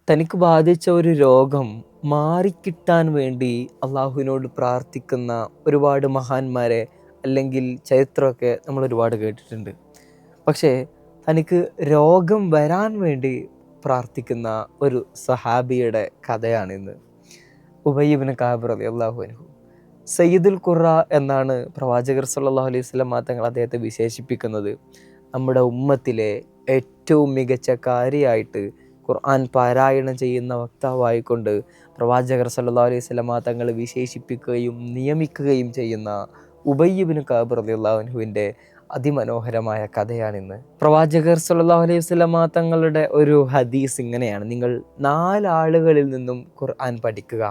തനിക്ക് ബാധിച്ച ഒരു രോഗം മാറിക്കിട്ടാൻ വേണ്ടി അള്ളാഹുവിനോട് പ്രാർത്ഥിക്കുന്ന ഒരുപാട് മഹാന്മാരെ അല്ലെങ്കിൽ ചരിത്രമൊക്കെ നമ്മൾ ഒരുപാട് കേട്ടിട്ടുണ്ട്. പക്ഷേ തനിക്ക് രോഗം വരാൻ വേണ്ടി പ്രാർത്ഥിക്കുന്ന ഒരു സഹാബിയുടെ കഥയാണിന്ന്. ഉബയ്യ് ഇബ്നു കഅബ് റളിയല്ലാഹു അൻഹു. സയ്യിദുൽ ഖുറ എന്നാണ് പ്രവാചകർ സല്ലല്ലാഹു അലൈഹി വസല്ലം തങ്ങൾ അദ്ദേഹത്തെ വിശേഷിപ്പിക്കുന്നത്. നമ്മുടെ ഉമ്മത്തിലെ ഏറ്റവും മികച്ച കാരിയായിട്ട് ഖുർആൻ പാരായണം ചെയ്യുന്ന വക്താവായിക്കൊണ്ട് പ്രവാചകർ സല്ലല്ലാഹു അലൈഹി വസല്ലം തങ്ങൾ വിശേഷിപ്പിക്കുകയും നിയമിക്കുകയും ചെയ്യുന്ന ഉബയ്യ് ഇബ്നു കഅബ് റളിയല്ലാഹു അൻഹുവിൻ്റെ അതിമനോഹരമായ കഥയാണിന്ന്. പ്രവാചകർ സല്ലല്ലാഹു അലൈഹി വസല്ലം തങ്ങളുടെ ഒരു ഹദീസ് ഇങ്ങനെയാണ്: നിങ്ങൾ 4 ആളുകളിൽ നിന്നും ഖുർആൻ പഠിക്കുക.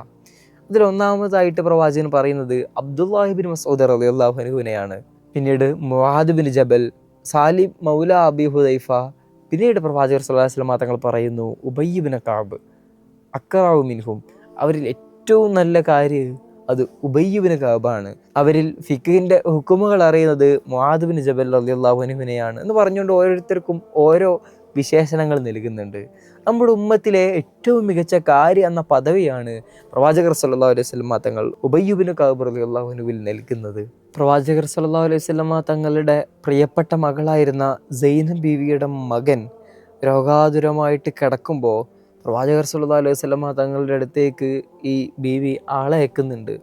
അതിൽ ഒന്നാമതായിട്ട് പ്രവാചകൻ പറയുന്നത് അബ്ദുല്ലാഹി ബിൻ മസ്ഊദ് റളിയല്ലാഹു അൻഹുവിനെയാണ്. പിന്നീട് മുആദ് ബിൻ ജബൽ, സാലിം മൗല അബി ഹുദൈഫ. പിന്നീട് പ്രവാചകർ സ്വല്ലല്ലാഹു അലൈഹി വസല്ലം തങ്ങൾ പറയുന്നു ഉബയ്യ് ഇബ്നു കഅബ് അഖറഉ മിൻഹും. അവരിൽ ഏറ്റവും നല്ല കാര്യം അത് ഉബയ്യ് ഇബ്നു കഅബാണ്. അവരിൽ ഫിഖ്ഹിന്റെ ഹുക്കുമുകൾ അറിയുന്നത് മുആദ് ബിൻ ജബൽ റളിയല്ലാഹു അൻഹുവിനെയാണ് എന്ന് പറഞ്ഞുകൊണ്ട് ഓരോരുത്തർക്കും ഓരോ വിശേഷണങ്ങൾ നൽകുന്നുണ്ട്. നമ്മുടെ ഉമ്മത്തിലെ ഏറ്റവും മികച്ച കാര്യം എന്ന പദവിയാണ് പ്രവാചകർ സല്ലല്ലാഹു അലൈഹി വസല്ലം തങ്ങൾ ഉബയ്യ് ഇബ്നു കഅബ് റളിയല്ലാഹു അൻഹുവിൽ നൽകുന്നത്. പ്രവാചകർ സല്ലല്ലാഹു അലൈഹി വസല്ലം തങ്ങളുടെ പ്രിയപ്പെട്ട മകളായിരുന്ന സൈനബ് ബീവിയുടെ മകൻ രോഗാതുരമായിട്ട് കിടക്കുമ്പോൾ പ്രവാചകർ സല്ലല്ലാഹു അലൈഹി വസല്ലം തങ്ങളുടെ അടുത്തേക്ക് ഈ ബീവി ആളെ അയക്കുന്നുണ്ട്.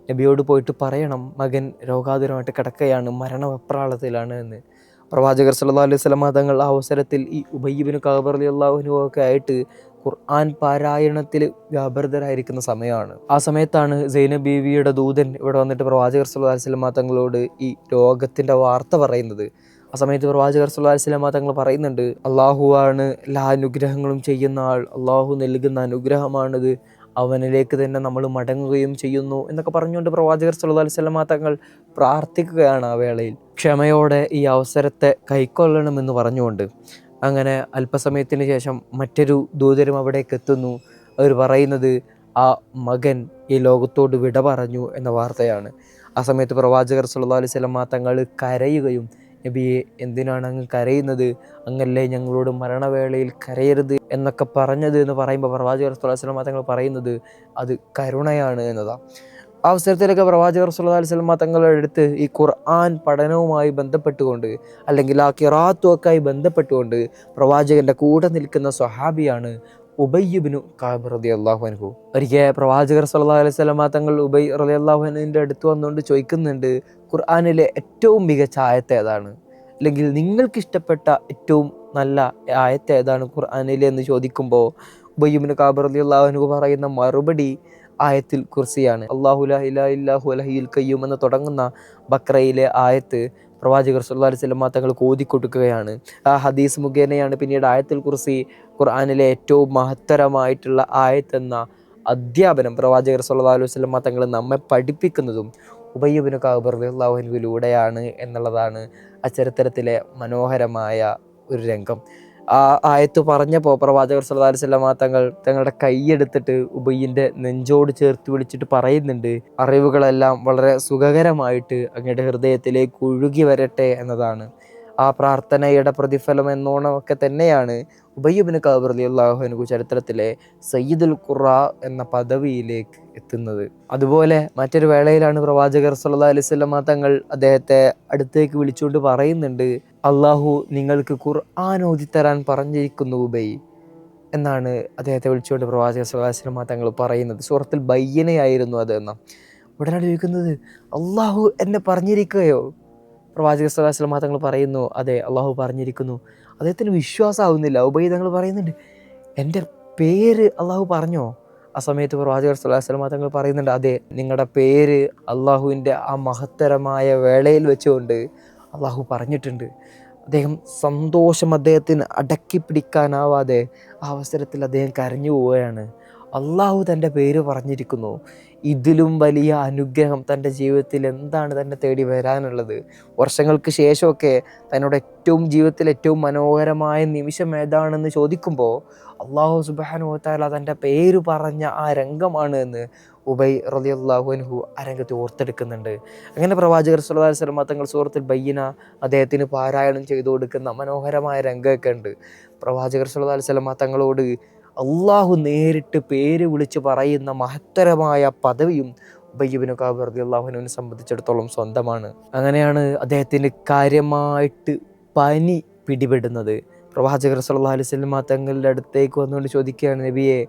നബിയോട് പോയിട്ട് പറയണം, മകൻ രോഗാതുരമായിട്ട് കിടക്കുകയാണ്, മരണവെപ്രാളത്തിലാണ് എന്ന്. പ്രവാചകർ സല്ലല്ലാഹു അലൈഹി വസല്ലം തങ്ങൾ ആ അവസരത്തിൽ ഈ ഉബയ്യ് ഇബ്നു കഅബ് റളിയല്ലാഹു അൻഹു ഒക്കെ ആയിട്ട് ഖുർആൻ പാരായണത്തിൽ വ്യാപൃതരായിരിക്കുന്ന സമയമാണ്. ആ സമയത്താണ് സൈനബ് ബീവിയുടെ ദൂതൻ ഇവിടെ വന്നിട്ട് പ്രവാചകർ സല്ലല്ലാഹു അലൈഹി വസല്ലം തങ്ങളോട് ഈ രോഗത്തിൻ്റെ വാർത്ത പറയുന്നത്. ആ സമയത്ത് പ്രവാചകർ സല്ലല്ലാഹു അലൈഹി വസല്ലം തങ്ങൾ പറയുന്നുണ്ട്, അള്ളാഹുവാണ് എല്ലാ അനുഗ്രഹങ്ങളും ചെയ്യുന്ന ആൾ, അള്ളാഹു നൽകുന്ന അനുഗ്രഹമാണിത്, അവനിലേക്ക് തന്നെ നമ്മൾ മടങ്ങുകയും ചെയ്യുന്നു എന്നൊക്കെ പറഞ്ഞുകൊണ്ട് പ്രവാചകർ സല്ലല്ലാഹു അലൈഹി വസല്ലം തങ്ങൾ പ്രാർത്ഥിക്കുകയാണ്. ആ വേളയിൽ ക്ഷമയോടെ ഈ അവസരത്തെ കൈക്കൊള്ളണമെന്ന് പറഞ്ഞുകൊണ്ട് അങ്ങനെ അല്പസമയത്തിന് ശേഷം മറ്റൊരു ദൂതരും അവിടേക്ക് എത്തുന്നു. അവർ പറയുന്നത് ആ മകൻ ഈ ലോകത്തോട് വിട പറഞ്ഞു എന്ന വാർത്തയാണ്. ആ സമയത്ത് പ്രവാചകർ സല്ലല്ലാഹു അലൈഹി വസല്ലം തങ്ങൾ കരയുകയും, നബിയെ എന്തിനാണ് അങ്ങ് കരയുന്നത്, അങ്ങല്ലേ ഞങ്ങളോട് മരണവേളയിൽ കരയരുത് എന്നൊക്കെ പറഞ്ഞത് എന്ന് പറയുമ്പോൾ പ്രവാചകർ സല്ലല്ലാഹു അലൈഹി വസല്ലം തങ്ങൾ പറയുന്നത് അത് കരുണയാണ് എന്നതാണ്. ആ അവസരത്തിലൊക്കെ പ്രവാചകർ സല്ലല്ലാഹു അലൈഹി വസല്ലം തങ്ങളുടെ അടുത്ത് ഈ ഖുർആൻ പഠനവുമായി ബന്ധപ്പെട്ടുകൊണ്ട് അല്ലെങ്കിൽ ആ ഖിറാഅത്തുമായി ബന്ധപ്പെട്ടുകൊണ്ട് പ്രവാചകന്റെ കൂടെ നിൽക്കുന്ന സ്വഹാബിയാണ് ഉബയ്യ് ഇബ്നു കഅബ് റളിയല്ലാഹു അൻഹു. ഒരിക്കൽ പ്രവാചകർ സല്ലല്ലാഹു അലൈഹി വസല്ലം തങ്ങൾ ഉബയ്യ് റളിയല്ലാഹു അൻഹുവിൻ്റെ അടുത്ത് വന്നുകൊണ്ട് ചോദിക്കുന്നുണ്ട്, ഖുർആനിലെ ഏറ്റവും മികച്ച ആയത്ത് ഏതാണ്, അല്ലെങ്കിൽ നിങ്ങൾക്കിഷ്ടപ്പെട്ട ഏറ്റവും നല്ല ആയത്ത് ഏതാണ് ഖുർആനിലെ എന്ന് ചോദിക്കുമ്പോൾ ഉബയ്യ് ഇബ്നു കഅബ് റളിയല്ലാഹു അൻഹു പറയുന്ന മറുപടി ആയത്തിൽ കുർസിയാണ്. അല്ലാഹു ലാ ഇലാഹ ഇല്ലാ ഹുവൽ ഹയ്യുൽ ഖയ്യൂം എന്ന് തുടങ്ങുന്ന ബഖറയിലെ ആയത്ത് പ്രവാചകർ സല്ലല്ലാഹു അലൈഹി വസല്ലം തങ്ങൾ ഓതിക്കൊടുക്കുകയാണ്. ആ ഹദീസ് മുഖേനയാണ് പിന്നീട് ആയത്തുൽ കുർസി ഖുർആനിലെ ഏറ്റവും മഹത്തരമായിട്ടുള്ള ആയത്ത് എന്ന അധ്യാപനം പ്രവാചകർ സല്ലല്ലാഹു അലൈഹി വസല്ലം തങ്ങൾ നമ്മെ പഠിപ്പിക്കുന്നതും ഉബയ്യ് ഇബ്നു കഅബ് റളിയല്ലാഹു അൻഹുവിലൂടെയാണ് എന്നുള്ളതാണ് ആ ചരിത്രത്തിലെ മനോഹരമായ ഒരു രംഗം. ആ ആയത്ത് പറഞ്ഞപ്പോൾ പ്രവാചകർ സല്ലല്ലാഹു അലൈഹി വസല്ലം തങ്ങളുടെ കൈയെടുത്തിട്ട് ഉബയ്യിൻ്റെ നെഞ്ചോട് ചേർത്ത് വിളിച്ചിട്ട് പറയുന്നുണ്ട്, അറിവുകളെല്ലാം വളരെ സുഖകരമായിട്ട് അങ്ങയുടെ ഹൃദയത്തിലേക്ക് ഒഴുകി വരട്ടെ എന്നതാണ്. ആ പ്രാർത്ഥനയുടെ പ്രതിഫലം എന്നോണമൊക്കെ തന്നെയാണ് ഉബയ്യ് ഇബ്നു കഅബ് റളിയല്ലാഹു അൻഹു ചരിത്രത്തിലെ സയ്യിദുൽ ഖുറാ എന്ന പദവിയിലേക്ക് എത്തുന്നത്. അതുപോലെ മറ്റൊരു വേളയിലാണ് പ്രവാചകർ സല്ലല്ലാഹു അലൈഹി വസല്ലം തങ്ങൾ അദ്ദേഹത്തെ അടുത്തേക്ക് വിളിച്ചുകൊണ്ട് പറയുന്നുണ്ട്, അള്ളാഹു നിങ്ങൾക്ക് ഖുർആൻ ഓതിത്തരാൻ പറഞ്ഞിരിക്കുന്നു ഉബൈ എന്നാണ് അദ്ദേഹത്തെ വിളിച്ചുകൊണ്ട് പ്രവാചകർ സല്ലല്ലാഹു അലൈഹി വസല്ലം തങ്ങൾ പറയുന്നത്. സൂറത്തുൽ ബയ്യനയായിരുന്നു അത് എന്ന. ഉടനടി ചോദിക്കുന്നത്, അള്ളാഹു എന്നെ പറഞ്ഞിരിക്കുകയോ? പ്രവാചകർ സല്ലല്ലാഹു അലൈഹി വസല്ലം തങ്ങൾ പറയുന്നു, അതെ അള്ളാഹു പറഞ്ഞിരിക്കുന്നു. അദ്ദേഹത്തിന് വിശ്വാസമാവുന്നില്ല. ഉബൈ തങ്ങൾ പറയുന്നുണ്ട്, എൻ്റെ പേര് അള്ളാഹു പറഞ്ഞോ? ആ സമയത്ത് പ്രവാചകർ സല്ലല്ലാഹു അലൈഹി വസല്ലം തങ്ങൾ പറയുന്നുണ്ട്, അതെ നിങ്ങളുടെ പേര് അള്ളാഹുവിൻ്റെ ആ മഹത്തരമായ വേളയിൽ വെച്ചുകൊണ്ട് അള്ളാഹു പറഞ്ഞിട്ടുണ്ട്. അദ്ദേഹം സന്തോഷം അദ്ദേഹത്തിന് അടക്കി പിടിക്കാനാവാതെ ആ അവസരത്തിൽ അദ്ദേഹം കരഞ്ഞു പോവുകയാണ്. അള്ളാഹു തൻ്റെ പേര് പറഞ്ഞിരിക്കുന്നു. ഇതിലും വലിയ അനുഗ്രഹം തൻ്റെ ജീവിതത്തിൽ എന്താണ് തന്നെ തേടി വരാനുള്ളത്? വർഷങ്ങൾക്ക് ശേഷമൊക്കെ തന്നോട് ജീവിതത്തിൽ ഏറ്റവും മനോഹരമായ നിമിഷം ഏതാണെന്ന് ചോദിക്കുമ്പോൾ അള്ളാഹു സുബ്ഹാനഹു വ തആല തൻ്റെ പേര് പറഞ്ഞ ആ രംഗമാണ് എന്ന് ഉബൈ റളിയല്ലാഹു അൻഹു ആ രംഗത്ത് ഓർത്തെടുക്കുന്നുണ്ട്. അങ്ങനെ പ്രവാചകർ സല്ലല്ലാഹു അലൈഹി വസല്ലം തങ്ങൾ സൂറത്തുൽ ബയ്യന അദ്ദേഹത്തിന് പാരായണം ചെയ്തു കൊടുക്കുന്ന മനോഹരമായ രംഗമൊക്കെ ഉണ്ട്. പ്രവാചകർ സല്ലല്ലാഹു അലൈഹി വസല്ലം തങ്ങളോട് അള്ളാഹു നേരിട്ട് പേര് വിളിച്ച് പറയുന്ന മഹത്തരമായ പദവിയും ഉബയ്യ് ഇബ്നു കഅബ് റളിയല്ലാഹു അൻഹുവിനെ സംബന്ധിച്ചിടത്തോളം സ്വന്തമാണ്. അങ്ങനെയാണ് അദ്ദേഹത്തിന് കാര്യമായിട്ട് പനി പിടിപെടുന്നത്. പ്രവാചകർ സല്ലല്ലാഹു അലൈഹി വസല്ലം തങ്ങളുടെ അടുത്തേക്ക് വന്നുകൊണ്ട് ചോദിക്കുകയാണ്, നബിയെ,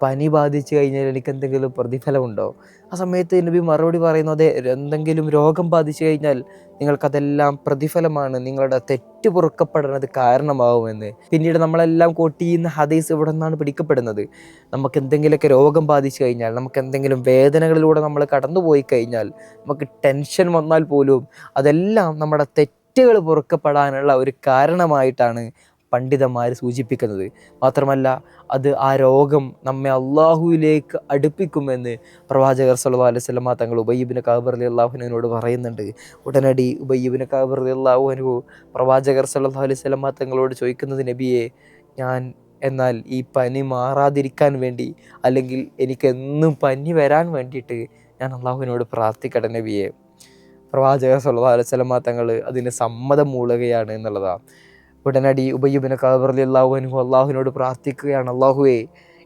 പനി ബാധിച്ചു കഴിഞ്ഞാൽ എനിക്ക് എന്തെങ്കിലും പ്രതിഫലമുണ്ടോ? ആ സമയത്ത് നബി മറുപടി പറയുന്നു, അതെ, എന്തെങ്കിലും രോഗം ബാധിച്ചു കഴിഞ്ഞാൽ നിങ്ങൾക്കതെല്ലാം പ്രതിഫലമാണ്, നിങ്ങളുടെ തെറ്റ് പൊറുക്കപ്പെടുന്നത് കാരണമാവുമെന്ന്. പിന്നീട് നമ്മളെല്ലാം കോട്ട് ചെയ്യുന്ന ഹദീസ് ഇവിടെ നിന്നാണ് പിടിക്കപ്പെടുന്നത്. നമുക്ക് എന്തെങ്കിലുമൊക്കെ രോഗം ബാധിച്ചു കഴിഞ്ഞാൽ, നമുക്ക് എന്തെങ്കിലും വേദനകളിലൂടെ നമ്മൾ കടന്നുപോയി കഴിഞ്ഞാൽ, നമുക്ക് ടെൻഷൻ വന്നാൽ പോലും അതെല്ലാം നമ്മുടെ തെറ്റുകൾ പൊറുക്കപ്പെടാനുള്ള ഒരു കാരണമായിട്ടാണ് പണ്ഡിതന്മാർ സൂചിപ്പിക്കുന്നത്. മാത്രമല്ല, അത് ആ രോഗം നമ്മെ അള്ളാഹുവിലേക്ക് അടുപ്പിക്കുമെന്ന് പ്രവാചകർ സല്ലല്ലാഹു അലൈഹി വസല്ലം തങ്ങൾ ഉബയ്യ് ഇബ്നു കഅബ് റളിയല്ലാഹു അൻഹുവിനോട് പറയുന്നുണ്ട്. ഉടനടി ഉബയ്യ് ഇബ്നു കഅബ് റളിയല്ലാഹു അൻഹു പ്രവാചകർ സല്ലല്ലാഹു അലൈഹി വസല്ലം തങ്ങളോട് ചോദിക്കുന്നത്, നബിയെ, ഞാൻ എന്നാൽ ഈ പനി മാറാതിരിക്കാൻ വേണ്ടി, അല്ലെങ്കിൽ എനിക്കെന്നും പനി വരാൻ വേണ്ടിയിട്ട് ഞാൻ അള്ളാഹുവിനോട് പ്രാർത്ഥിക്കട്ടെ നബിയെ? പ്രവാചകർ സല്ലല്ലാഹു അലൈഹി വസല്ലം തങ്ങൾ അതിന് സമ്മതം മൂളുകയാണ് എന്നുള്ളതാണ്. ഉടനടി ഉബയ്യ് ഇബ്നു കഅബ് റളിയല്ലാഹു അൻഹു അള്ളാഹുവിനോട് പ്രാർത്ഥിക്കുകയാണ്, അള്ളാഹുവേ,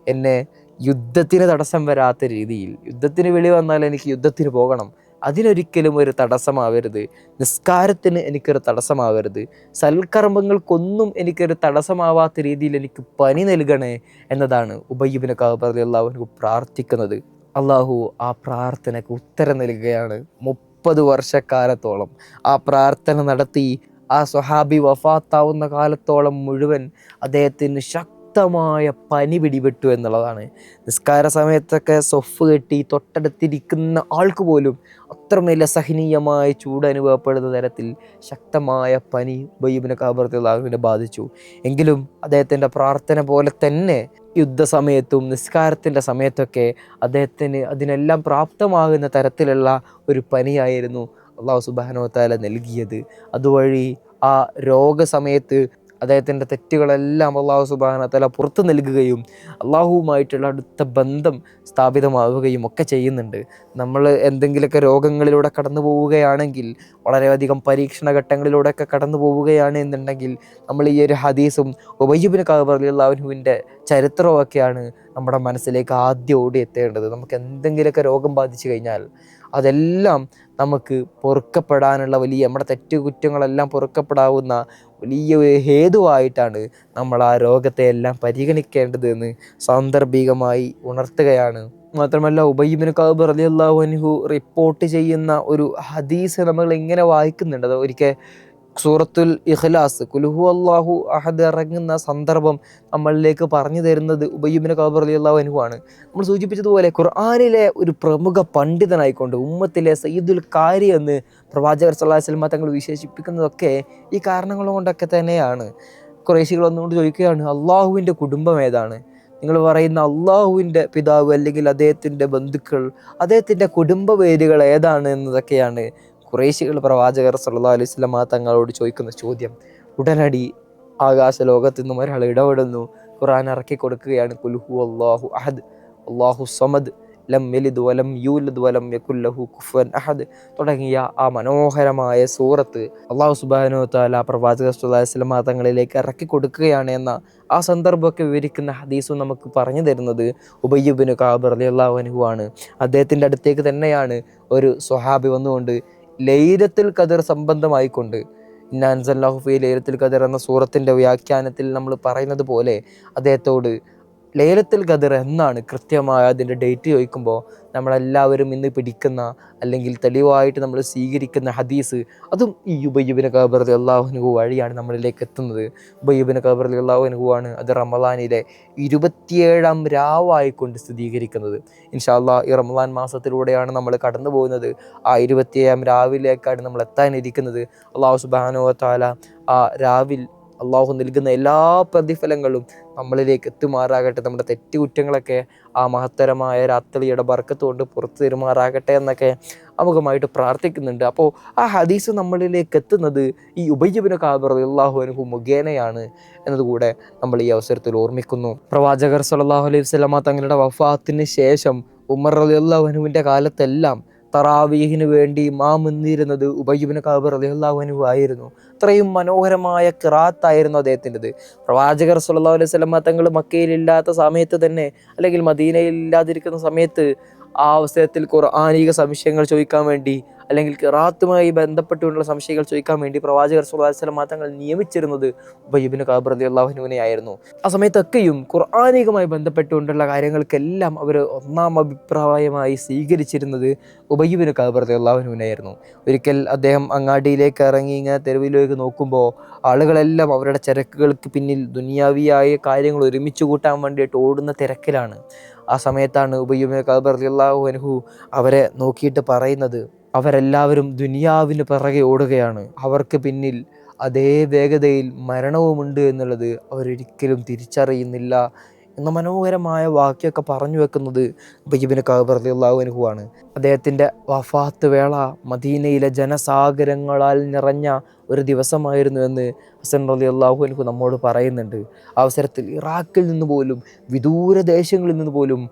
എന്നെ യുദ്ധത്തിന് തടസ്സം വരാത്ത രീതിയിൽ, യുദ്ധത്തിന് വിളി വന്നാൽ എനിക്ക് യുദ്ധത്തിന് പോകണം, അതിനൊരിക്കലും ഒരു തടസ്സമാവരുത്. നിസ്കാരത്തിന് എനിക്കൊരു തടസ്സമാവരുത്. സൽക്കർമ്മങ്ങൾക്കൊന്നും എനിക്കൊരു തടസ്സമാവാത്ത രീതിയിൽ എനിക്ക് പനി നൽകണേ എന്നതാണ് ഉബയ്യ് ഇബ്നു കഅബ് റളിയല്ലാഹു അൻഹു പ്രാർത്ഥിക്കുന്നത്. അള്ളാഹു ആ പ്രാർത്ഥനയ്ക്ക് ഉത്തരം നൽകുകയാണ്. 30 വർഷക്കാലത്തോളം ആ പ്രാർത്ഥന നടത്തി ആ സ്വഹാബി വഫാത്താവുന്ന കാലത്തോളം മുഴുവൻ അദ്ദേഹത്തിന് ശക്തമായ പനി പിടിപെട്ടു എന്നുള്ളതാണ്. നിസ്കാര സമയത്തൊക്കെ സ്വഫ് കെട്ടി തൊട്ടടുത്തിരിക്കുന്ന ആൾക്ക് പോലും അത്രമേൽ അസഹനീയമായ ചൂട് അനുഭവപ്പെടുന്ന തരത്തിൽ ശക്തമായ പനി ഉബയ്യ് ഇബ്നു കഅബ് റളിയല്ലാഹു അൻഹുവിനെ ബാധിച്ചു. എങ്കിലും അദ്ദേഹത്തിൻ്റെ പ്രാർത്ഥന പോലെ തന്നെ യുദ്ധസമയത്തും നിസ്കാരത്തിൻ്റെ സമയത്തൊക്കെ അദ്ദേഹത്തിന് അതിനെല്ലാം പ്രാപ്തമാകുന്ന തരത്തിലുള്ള ഒരു പനിയായിരുന്നു അള്ളാഹു സുബ്ഹാനഹു വ തആല നൽകിയത്. അതുവഴി ആ രോഗസമയത്ത് അദ്ദേഹത്തിൻ്റെ തെറ്റുകളെല്ലാം അള്ളാഹു സുബ്ഹാനഹു വ തആല പുറത്തു നൽകുകയും അള്ളാഹുവുമായിട്ടുള്ള അടുത്ത ബന്ധം സ്ഥാപിതമാവുകയും ഒക്കെ ചെയ്യുന്നുണ്ട്. നമ്മൾ എന്തെങ്കിലുമൊക്കെ രോഗങ്ങളിലൂടെ കടന്നു പോവുകയാണെങ്കിൽ, വളരെയധികം പരീക്ഷണ ഘട്ടങ്ങളിലൂടെയൊക്കെ കടന്നു പോവുകയാണ് എന്നുണ്ടെങ്കിൽ, നമ്മൾ ഈ ഒരു ഹദീസും ഉബയ്യ് ഇബ്നു കഅബ് റളിയല്ലാഹു അൻഹുവിൻ്റെ ചരിത്രമൊക്കെയാണ് നമ്മുടെ മനസ്സിലേക്ക് ആദ്യം ഓടിയെത്തേണ്ടത്. നമുക്ക് എന്തെങ്കിലുമൊക്കെ രോഗം ബാധിച്ചു കഴിഞ്ഞാൽ അതെല്ലാം നമുക്ക് പൊറുക്കപ്പെടാനുള്ള നമ്മുടെ തെറ്റുകുറ്റങ്ങളെല്ലാം പൊറുക്കപ്പെടാവുന്ന വലിയ ഒരു ഹേതുവായിട്ടാണ് നമ്മൾ ആ രോഗത്തെ എല്ലാം പരിഗണിക്കേണ്ടത് എന്ന് സാന്ദർഭികമായി ഉണർത്തുകയാണ്. മാത്രമല്ല, ഉബയ്യ് ഇബ്നു കഅബ് റളിയല്ലാഹു അൻഹു റിപ്പോർട്ട് ചെയ്യുന്ന ഒരു ഹദീസ് നമ്മൾ ഇങ്ങനെ വായിക്കുന്നുണ്ട്. അത് ഒരിക്കൽ സൂറത്തുൽ ഇഖ്ലാസ്, ഖുൽ ഹുവല്ലാഹു അഹദ് ഇറങ്ങുന്ന സന്ദർഭം നമ്മളിലേക്ക് പറഞ്ഞു തരുന്നത് ഉബയ്യ് ഇബ്നു കഅബ് റളിയല്ലാഹു അൻഹു ആണ്. നമ്മൾ സൂചിപ്പിച്ചതുപോലെ ഖുർആനിലെ ഒരു പ്രമുഖ പണ്ഡിതനായിക്കൊണ്ട് ഉമ്മത്തിലെ സയ്യിദുൽ ഖാരി എന്ന് പ്രവാചകർ സല്ലല്ലാഹു അലൈഹി വസല്ലം തങ്ങൾ വിശേഷിപ്പിക്കുന്നതൊക്കെ ഈ കാരണങ്ങൾ കൊണ്ടൊക്കെ തന്നെയാണ്. ഖുറൈശികൾ വന്നുകൊണ്ട് ചോദിക്കുകയാണ്, അള്ളാഹുവിൻ്റെ കുടുംബം ഏതാണ്? നിങ്ങൾ പറയുന്ന അള്ളാഹുവിൻ്റെ പിതാവ് അല്ലെങ്കിൽ അദ്ദേഹത്തിൻ്റെ ബന്ധുക്കൾ, അദ്ദേഹത്തിൻ്റെ കുടുംബ പേരുകൾ ഏതാണ് എന്നതൊക്കെയാണ് ഖുറൈശികൾ പ്രവാചകർ സല്ലല്ലാഹു അലൈഹി വസല്ലം തങ്ങളോട് ചോദിക്കുന്ന ചോദ്യം. ഉടനടി ആകാശ ലോകത്തു നിന്നും ഒരാൾ ഇടപെടുന്നു, ഖുർആൻ ഇറക്കി കൊടുക്കുകയാണ്. ഖുൽ ഹുവല്ലാഹു അഹദ് അല്ലാഹു സമദ് ലം യലിദ് വലം യൂലദ് വലം യകുൽ ലഹു കുഫുവൻ അഹദ് തുടങ്ങിയ ആ മനോഹരമായ സൂറത്ത് അല്ലാഹു സുബ്ഹാനഹു വ തആല പ്രവാചകർ സല്ലല്ലാഹു അലൈഹി വസല്ലം തങ്ങളിലേക്ക് ഇറക്കി കൊടുക്കുകയാണ് എന്ന ആ സന്ദർഭമൊക്കെ വിവരിക്കുന്ന ഹദീസും നമുക്ക് പറഞ്ഞു തരുന്നത് ഉബയ്യ് ഇബ്നു കഅബ് റളിയല്ലാഹു അൻഹു ആണ്. അദ്ദേഹത്തിൻ്റെ അടുത്തേക്ക് തന്നെയാണ് ഒരു സ്വഹാബി വന്നുകൊണ്ട് ലൈലത്തുൽ ഖദർ സംബന്ധമായിക്കൊണ്ട്, ഇന്നാ അൻസൽനാഹു ഫീ ലൈലത്തുൽ ഖദർ എന്ന സൂറത്തിൻ്റെ വ്യാഖ്യാനത്തിൽ നമ്മൾ പറയുന്നത് പോലെ അദ്ദേഹത്തോട് ലൈലത്തുൽ ഖദർ എന്നാണ് കൃത്യമായ അതിൻ്റെ ഡേറ്റ് ചോദിക്കുമ്പോൾ, നമ്മളെല്ലാവരും ഇന്ന് പിടിക്കുന്ന അല്ലെങ്കിൽ തെളിവായിട്ട് നമ്മൾ സ്വീകരിക്കുന്ന ഹദീസ് അതും ഈ ഉബയ്യ് ഇബ്നു കഅബ് റളിയല്ലാഹു അൻഹു വഴിയാണ് നമ്മളിലേക്ക് എത്തുന്നത്. ഉബയ്യ് ഇബ്നു കഅബ് റളിയല്ലാഹു അൻഹു ആണ് അത് റമളാനിലെ 27-ാം രാവായിക്കൊണ്ട് സ്ഥിരീകരിക്കുന്നത്. ഇൻഷാ അല്ലാഹ് ഈ റമളാൻ മാസത്തിലൂടെയാണ് നമ്മൾ കടന്നു പോകുന്നത്. ആ 27-ാം രാവിലേക്കാണ് നമ്മൾ എത്താനിരിക്കുന്നത്. അല്ലാഹു സുബ്ഹാനഹു വ തആല ആ രാവിൽ അള്ളാഹു നൽകുന്ന എല്ലാ പ്രതിഫലങ്ങളും നമ്മളിലേക്ക് എത്തുമാറാകട്ടെ. നമ്മുടെ തെറ്റുകുറ്റങ്ങളൊക്കെ ആ മഹത്തരമായ രാത്രിയുടെ ബർക്കത്ത് കൊണ്ട് പുറത്തു തരുമാറാകട്ടെ എന്നൊക്കെ അമുഖമായിട്ട് പ്രാർത്ഥിക്കുന്നുണ്ട്. അപ്പോൾ ആ ഹദീസ് നമ്മളിലേക്ക് എത്തുന്നത് ഈ ഉബയ്യ് ഇബ്നു കഅബ് റളിയല്ലാഹു അൻഹു മുഖേനയാണ് എന്നതുകൂടെ നമ്മൾ ഈ അവസരത്തിൽ ഓർമ്മിക്കുന്നു. പ്രവാചകർ സല്ലല്ലാഹു അലൈഹി വസല്ലമ തങ്ങളുടെ വഫാത്തിന് ശേഷം ഉമർ റളിയല്ലാഹു അൻഹുവിൻ്റെ കാലത്തെല്ലാം തറാവീഹിന് വേണ്ടി നിന്നിരുന്നത് ഉബയ്യ് ഇബ്നു കഅബ് റളിയല്ലാഹു അൻഹു ആയിരുന്നു. അത്രയും മനോഹരമായ ഖിറാഅത്തായിരുന്നു അദ്ദേഹത്തിൻ്റെത്. പ്രവാചകർ സ്വല്ലല്ലാഹു അലൈഹി വസല്ലമ തങ്ങൾ മക്കയിലില്ലാത്ത സമയത്ത് തന്നെ, അല്ലെങ്കിൽ മദീനയിൽ ഇല്ലാതിരിക്കുന്ന സമയത്ത്, ആ അവസരത്തിൽ ഖുർആനിക സംശയങ്ങൾ ചോദിക്കാൻ വേണ്ടി, അല്ലെങ്കിൽ ഖിറാഅത്തുമായി ബന്ധപ്പെട്ടുകൊണ്ടുള്ള സംശയങ്ങൾ ചോദിക്കാൻ വേണ്ടി പ്രവാചകർ സ്വല്ലല്ലാഹു അലൈഹി വസല്ലമ തങ്ങൾ നിയമിച്ചിരുന്നത് ഉബയ്യ് ഇബ്നു കഅബ് റളിയല്ലാഹു അൻഹുവിനെ ആയിരുന്നു. ആ സമയത്തൊക്കെയും ഖുർആനികമായി ബന്ധപ്പെട്ടുകൊണ്ടുള്ള കാര്യങ്ങൾക്കെല്ലാം അവർ ഒന്നാം അഭിപ്രായമായി സ്വീകരിച്ചിരുന്നത് ഉബയ്യ് ഇബ്നു കഅബ് റളിയല്ലാഹു അൻഹുവിനെ ആയിരുന്നു. ഒരിക്കൽ അദ്ദേഹം അങ്ങാടിയിലേക്ക് ഇറങ്ങി ഇങ്ങനെ തെരുവിലേക്ക് നോക്കുമ്പോൾ ആളുകളെല്ലാം അവരുടെ ചരക്കുകൾക്ക് പിന്നിൽ ദുനിയാവിയായ കാര്യങ്ങൾ ഒരുമിച്ച് കൂട്ടാൻ വേണ്ടിയിട്ട് ഓടുന്ന തിരക്കിലാണ്. ആ സമയത്താണ് ഉബയ്യ് ഇബ്നു കഅബ് റളിയല്ലാഹു അൻഹു അവരെ നോക്കിയിട്ട് പറയുന്നത്, അവരെല്ലാവരും ദുനിയാവിന് പിറകെ ഓടുകയാണ്, അവർക്ക് പിന്നിൽ അതേ വേഗതയിൽ മരണവുമുണ്ട് എന്നുള്ളത് അവരൊരിക്കലും തിരിച്ചറിയുന്നില്ല എന്ന മനോഹരമായ വാക്യമൊക്കെ പറഞ്ഞു വെക്കുന്നത് ഉബയ്യ് ഇബ്നു കഅബ് റളിയല്ലാഹു അൻഹു ആണ്. അദ്ദേഹത്തിൻ്റെ വഫാത്ത് വേള മദീനയിലെ ജനസാഗരങ്ങളാൽ നിറഞ്ഞ ഒരു ദിവസമായിരുന്നു എന്ന് ഹസൻ റളിയല്ലാഹു അൻഹു നമ്മോട് പറയുന്നുണ്ട്. ആ അവസരത്തിൽ ഇറാഖിൽ നിന്ന് പോലും, വിദൂര ദേശങ്ങളിൽ നിന്ന് പോലും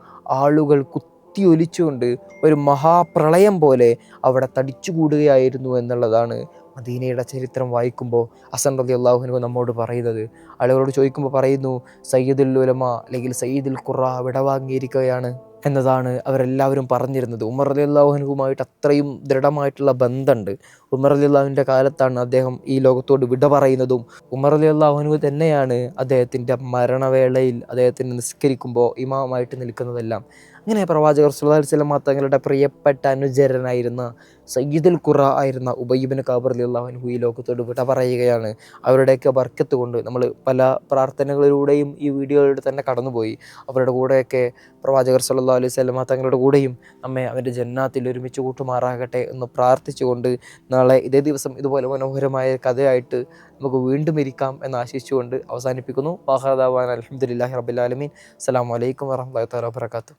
ആളുകൾ കുത്തിയൊലിച്ചുകൊണ്ട് ഒരു മഹാപ്രളയം പോലെ അവിടെ തടിച്ചുകൂടുകയായിരുന്നു എന്നുള്ളതാണ് മദീനയുടെ ചരിത്രം വായിക്കുമ്പോൾ ഹസൻ റളിയല്ലാഹു അൻഹു നമ്മോട് പറയുന്നത്. ആളുകളോട് ചോദിക്കുമ്പോൾ പറയുന്നു, സയ്യിദുൽ ഉലമ അല്ലെങ്കിൽ സയ്യിദുൽ ഖുറാ വിടവാങ്ങിയിരിക്കുകയാണ് എന്നതാണ് അവരെല്ലാവരും പറഞ്ഞിരുന്നത്. ഉമർ റളിയല്ലാഹു അൻഹുമായിട്ട് അത്രയും ദൃഢമായിട്ടുള്ള ബന്ധമുണ്ട്. ഉമർ റളിയല്ലാഹുവിൻ്റെ കാലത്താണ് അദ്ദേഹം ഈ ലോകത്തോട് വിട പറയുന്നതും. ഉമർ റളിയല്ലാഹു അൻഹു തന്നെയാണ് അദ്ദേഹത്തിൻ്റെ മരണവേളയിൽ അദ്ദേഹത്തിന് നിസ്കരിക്കുമ്പോൾ ഇമാമായിട്ട് നിൽക്കുന്നതെല്ലാം. അങ്ങനെ പ്രവാചകർ സ്വല്ലല്ലാഹു അലൈഹി വസല്ലം തങ്ങളുടെ പ്രിയപ്പെട്ട അനുചരനായിരുന്ന സയ്യിദുൽ ഖുറാ ആയിരുന്ന ഉബയ്യ് ഇബ്നു കഅബ് റളിയല്ലാഹു അൻഹു ഈ ലോകത്തോട് വിട പറയുകയാണ്. അവരുടെയൊക്കെ ബർക്കത്ത് കൊണ്ട് നമ്മൾ പല പ്രാർത്ഥനകളിലൂടെയും ഈ വീഡിയോയിലൂടെ തന്നെ കടന്നുപോയി. അവരുടെ കൂടെയൊക്കെ പ്രവാചകർ സ്വല്ലല്ലാഹു അലൈഹി വസല്ലം തങ്ങളുടെ കൂടെയും നമ്മെ അവൻ്റെ ജന്നാത്തിൽ ഒരുമിച്ച് കൂട്ടുമാറാകട്ടെ എന്ന് പ്രാർത്ഥിച്ചുകൊണ്ട്, നാളെ ഇതേ ദിവസം ഇതുപോലെ മനോഹരമായ കഥയായിട്ട് നമുക്ക് വീണ്ടും ഇരിക്കാം എന്ന് ആശിച്ചുകൊണ്ട് അവസാനിപ്പിക്കുന്നു. വാഖിറു ദഅ്വാനാ അൽഹംദുലില്ലാഹി റബ്ബിൽ ആലമീൻ. അസ്സലാമു അലൈക്കും വറഹ്മത്തുള്ളാഹി തആല വബറകാതുഹു.